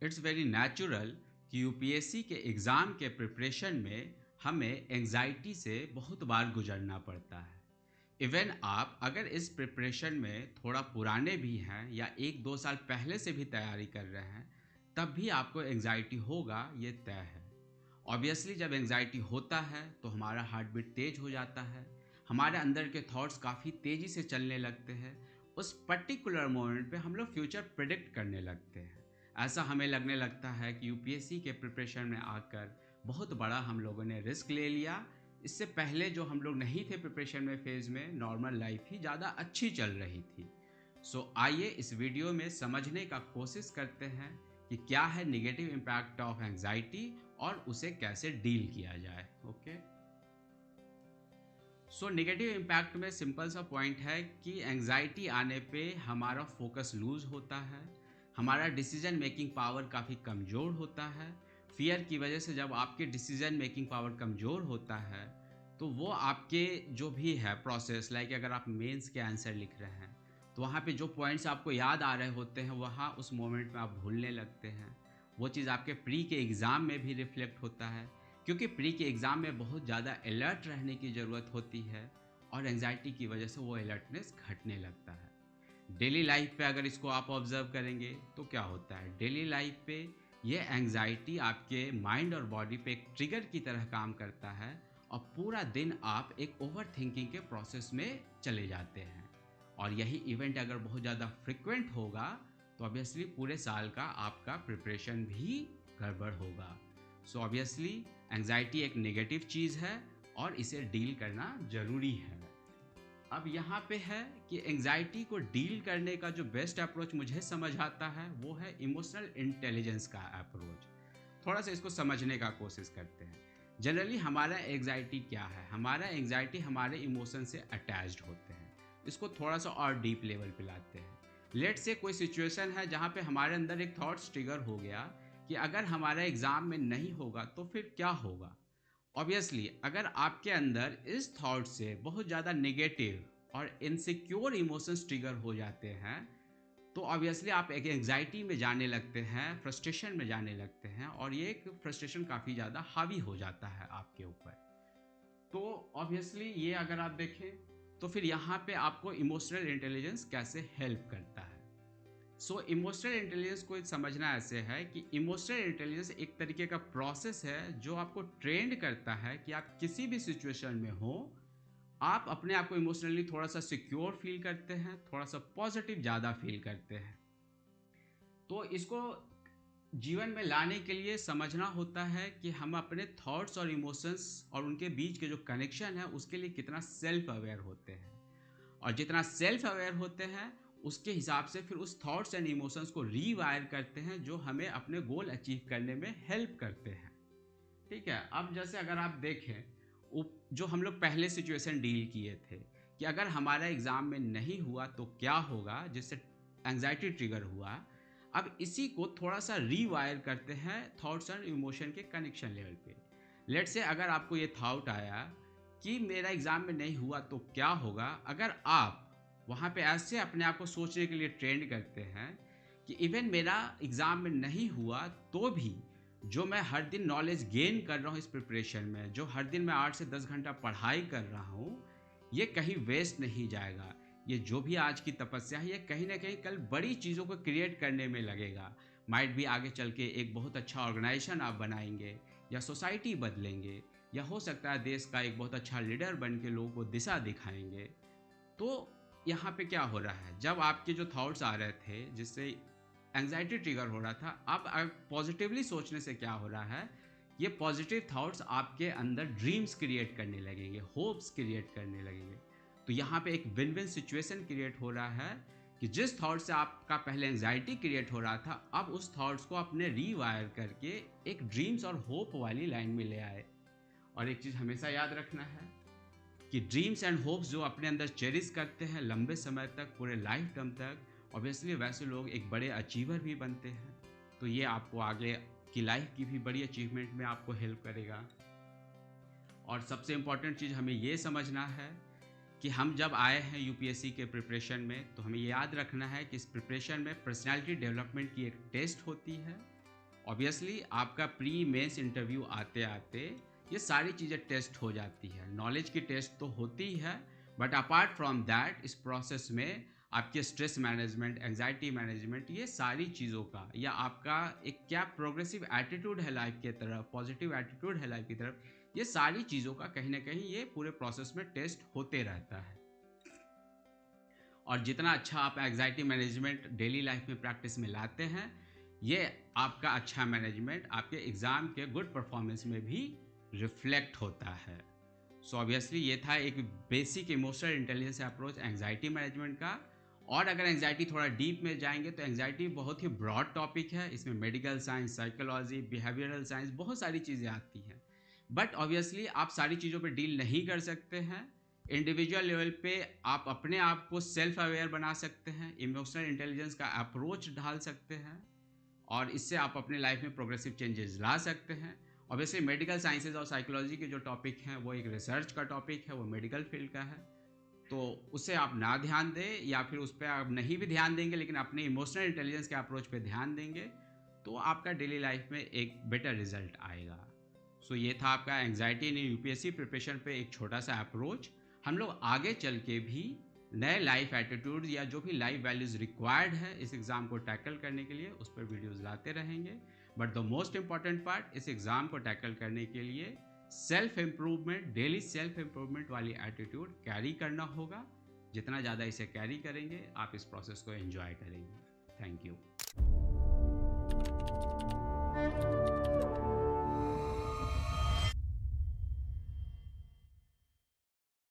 It's very natural कि UPSC के exam के प्रिपरेशन में हमें एंजाइटी से बहुत बार गुजरना पड़ता है। इवन आप अगर इस प्रिपरेशन में थोड़ा पुराने भी हैं या 1-2 साल पहले से भी तैयारी कर रहे हैं, तब भी आपको एंजाइटी होगा, ये तय है। ऑब्वियसली जब एंजाइटी होता है तो हमारा हार्ट बीट तेज हो जाता है, हमारे अंदर के थॉट्स काफ़ी तेज़ी से चलने लगते हैं। उस पर्टिकुलर मोमेंट पे हम लोग फ्यूचर प्रिडिक्ट करने लगते हैं। ऐसा हमें लगने लगता है कि यूपीएससी के प्रिपरेशन में आकर बहुत बड़ा हम लोगों ने रिस्क ले लिया। इससे पहले जो हम लोग नहीं थे प्रिपरेशन में फेज़ में, नॉर्मल लाइफ ही ज़्यादा अच्छी चल रही थी। आइए इस वीडियो में समझने का कोशिश करते हैं कि क्या है नेगेटिव इम्पैक्ट ऑफ एंजाइटी और उसे कैसे डील किया जाए। ओके, नेगेटिव इम्पैक्ट में सिंपल सा पॉइंट है कि एंजाइटी आने पे हमारा फोकस लूज होता है, हमारा डिसीजन मेकिंग पावर काफ़ी कमज़ोर होता है। फियर की वजह से जब आपके डिसीजन मेकिंग पावर कमज़ोर होता है तो वो आपके जो भी है प्रोसेस, लाइक अगर आप मेंस के आंसर लिख रहे हैं तो वहाँ पे जो पॉइंट्स आपको याद आ रहे होते हैं वहाँ उस मोमेंट में आप भूलने लगते हैं। वो चीज़ आपके प्री के एग्ज़ाम में भी रिफ्लेक्ट होता है, क्योंकि प्री के एग्ज़ाम में बहुत ज़्यादा अलर्ट रहने की ज़रूरत होती है और एंजाइटी की वजह से वो अलर्टनेस घटने लगता है। डेली लाइफ पे अगर इसको आप ऑब्जर्व करेंगे तो क्या होता है, डेली लाइफ पे ये एंजाइटी आपके माइंड और बॉडी पे एक ट्रिगर की तरह काम करता है और पूरा दिन आप एक ओवर थिंकिंग के प्रोसेस में चले जाते हैं। और यही इवेंट अगर बहुत ज़्यादा फ्रिक्वेंट होगा तो ऑब्वियसली पूरे साल का आपका प्रिपरेशन भी गड़बड़ होगा। ऑब्वियसली एंजाइटी एक नेगेटिव चीज़ है और इसे डील करना ज़रूरी है। अब यहाँ पे है कि एंजाइटी को डील करने का जो बेस्ट अप्रोच मुझे समझ आता है वो है इमोशनल इंटेलिजेंस का अप्रोच। थोड़ा सा इसको समझने का कोशिश करते हैं। जनरली हमारा एंजाइटी क्या है, हमारा एंजाइटी हमारे इमोशन से अटैच्ड होते हैं। इसको थोड़ा सा और डीप लेवल पे लाते हैं। लेट से कोई सिचुएशन है जहाँ पे हमारे अंदर एक थॉट्स ट्रिगर हो गया कि अगर हमारा एग्ज़ाम में नहीं होगा तो फिर क्या होगा। ऑब्वियसली अगर आपके अंदर इस थॉट से बहुत ज़्यादा नेगेटिव और इनसिक्योर इमोशंस ट्रिगर हो जाते हैं तो ऑब्वियसली आप एक एंजाइटी में जाने लगते हैं, फ्रस्ट्रेशन में जाने लगते हैं और ये एक फ्रस्ट्रेशन काफ़ी ज़्यादा हावी हो जाता है आपके ऊपर। तो ऑब्वियसली ये अगर आप देखें तो फिर यहाँ पे आपको इमोशनल इंटेलिजेंस कैसे हेल्प करता है। इमोशनल इंटेलिजेंस को समझना ऐसे है कि इमोशनल इंटेलिजेंस एक तरीके का प्रोसेस है जो आपको ट्रेंड करता है कि आप किसी भी सिचुएशन में हो, आप अपने आप को इमोशनली थोड़ा सा सिक्योर फील करते हैं, थोड़ा सा पॉजिटिव ज़्यादा फील करते हैं। तो इसको जीवन में लाने के लिए समझना होता है कि हम अपने थॉट्स और इमोशंस और उनके बीच के जो कनेक्शन है उसके लिए कितना सेल्फ अवेयर होते हैं, और जितना सेल्फ अवेयर होते हैं उसके हिसाब से फिर उस थॉट्स एंड इमोशंस को रीवायर करते हैं जो हमें अपने गोल अचीव करने में हेल्प करते हैं। ठीक है, अब जैसे अगर आप देखें जो हम लोग पहले सिचुएशन डील किए थे कि अगर हमारा एग्ज़ाम में नहीं हुआ तो क्या होगा, जिससे एंजाइटी ट्रिगर हुआ। अब इसी को थोड़ा सा रीवायर करते हैं थॉट्स एंड इमोशन के कनेक्शन लेवल पे। लेट से अगर आपको ये थॉट आया कि मेरा एग्ज़ाम में नहीं हुआ तो क्या होगा, अगर आप वहाँ पे ऐसे अपने आप को सोचने के लिए ट्रेंड करते हैं कि इवन मेरा एग्ज़ाम में नहीं हुआ तो भी जो मैं हर दिन नॉलेज गेन कर रहा हूँ इस प्रिपरेशन में, जो हर दिन मैं 8 से 10 घंटा पढ़ाई कर रहा हूँ, ये कहीं वेस्ट नहीं जाएगा। ये जो भी आज की तपस्या है ये कहीं ना कहीं कल बड़ी चीज़ों को क्रिएट करने में लगेगा। माइट भी आगे चल के एक बहुत अच्छा ऑर्गेनाइजेशन आप बनाएंगे या सोसाइटी बदलेंगे या हो सकता है देश का एक बहुत अच्छा लीडर बन के लोगों को दिशा दिखाएंगे। तो यहाँ पे क्या हो रहा है, जब आपके जो थॉट्स आ रहे थे जिससे एंजाइटी ट्रिगर हो रहा था, अब पॉजिटिवली सोचने से क्या हो रहा है, ये पॉजिटिव थॉट्स आपके अंदर ड्रीम्स क्रिएट करने लगेंगे, होप्स क्रिएट करने लगेंगे। तो यहाँ पे एक विन विन सिचुएशन क्रिएट हो रहा है कि जिस थॉट से आपका पहले एंजाइटी क्रिएट हो रहा था, अब उस थॉट्स को अपने रीवायर करके एक ड्रीम्स और होप वाली लाइन में ले आए। और एक चीज़ हमेशा याद रखना है कि ड्रीम्स एंड होप्स जो अपने अंदर चेरिश करते हैं लंबे समय तक, पूरे लाइफ टर्म तक, ऑब्वियसली वैसे लोग एक बड़े अचीवर भी बनते हैं। तो ये आपको आगे की लाइफ की भी बड़ी अचीवमेंट में आपको हेल्प करेगा। और सबसे इम्पॉर्टेंट चीज़ हमें ये समझना है कि हम जब आए हैं यूपीएससी के प्रिपरेशन में तो हमें याद रखना है कि इस प्रिपरेशन में पर्सनालिटी डेवलपमेंट की एक टेस्ट होती है ऑब्वियसली आपका प्री मेंस इंटरव्यू आते आते ये सारी चीज़ें टेस्ट हो जाती है। नॉलेज की टेस्ट तो होती ही है, बट अपार्ट फ्रॉम दैट इस प्रोसेस में आपके स्ट्रेस मैनेजमेंट, एंजाइटी मैनेजमेंट, ये सारी चीज़ों का या आपका एक क्या प्रोग्रेसिव एटीट्यूड है लाइफ के तरफ, पॉजिटिव एटीट्यूड है लाइफ की तरफ, ये सारी चीज़ों का कहीं ना कहीं ये पूरे प्रोसेस में टेस्ट होते रहता है। और जितना अच्छा आप एंजाइटी मैनेजमेंट डेली लाइफ में प्रैक्टिस में लाते हैं, ये आपका अच्छा मैनेजमेंट आपके एग्ज़ाम के गुड परफॉर्मेंस में भी रिफ्लेक्ट होता है। सो ऑब्वियसली ये था एक basic emotional intelligence approach anxiety management का। और अगर एंजाइटी थोड़ा डीप में जाएंगे तो एंजाइटी बहुत ही ब्रॉड टॉपिक है। इसमें medical science, psychology, behavioural science, बहुत सारी चीज़ें आती हैं। बट ऑब्वियसली आप सारी चीज़ों पे डील नहीं कर सकते हैं। इंडिविजुअल लेवल पे आप अपने आप को सेल्फ अवेयर बना सकते हैं, इमोशनल इंटेलिजेंस का अप्रोच ढाल सकते हैं, और इससे आप अपने लाइफ में प्रोग्रेसिव चेंजेस ला सकते हैं। ऑब्वियसली मेडिकल साइंसेज और साइकोलॉजी के जो टॉपिक हैं वो एक रिसर्च का टॉपिक है, वो मेडिकल फील्ड का है, तो उससे आप ना ध्यान दें, या फिर उस पर आप नहीं भी ध्यान देंगे लेकिन अपने इमोशनल इंटेलिजेंस के अप्रोच पे ध्यान देंगे तो आपका डेली लाइफ में एक बेटर रिजल्ट आएगा। सो ये था आपका एंजाइटी इन यूपीएससी प्रिपरेशन पे एक छोटा सा अप्रोच। हम लोग आगे चल के भी नए लाइफ एटीट्यूड या जो भी लाइफ वैल्यूज़ रिक्वायर्ड है इस एग्ज़ाम को टैकल करने के लिए उस पर वीडियोज़ लाते रहेंगे। But the most important part, इस एग्ज़ाम को टैकल करने के लिए self improvement, daily self improvement वाली एटीट्यूड कैरी करना होगा। जितना ज़्यादा इसे कैरी करेंगे आप इस प्रोसेस को एंजॉय करेंगे। Thank you.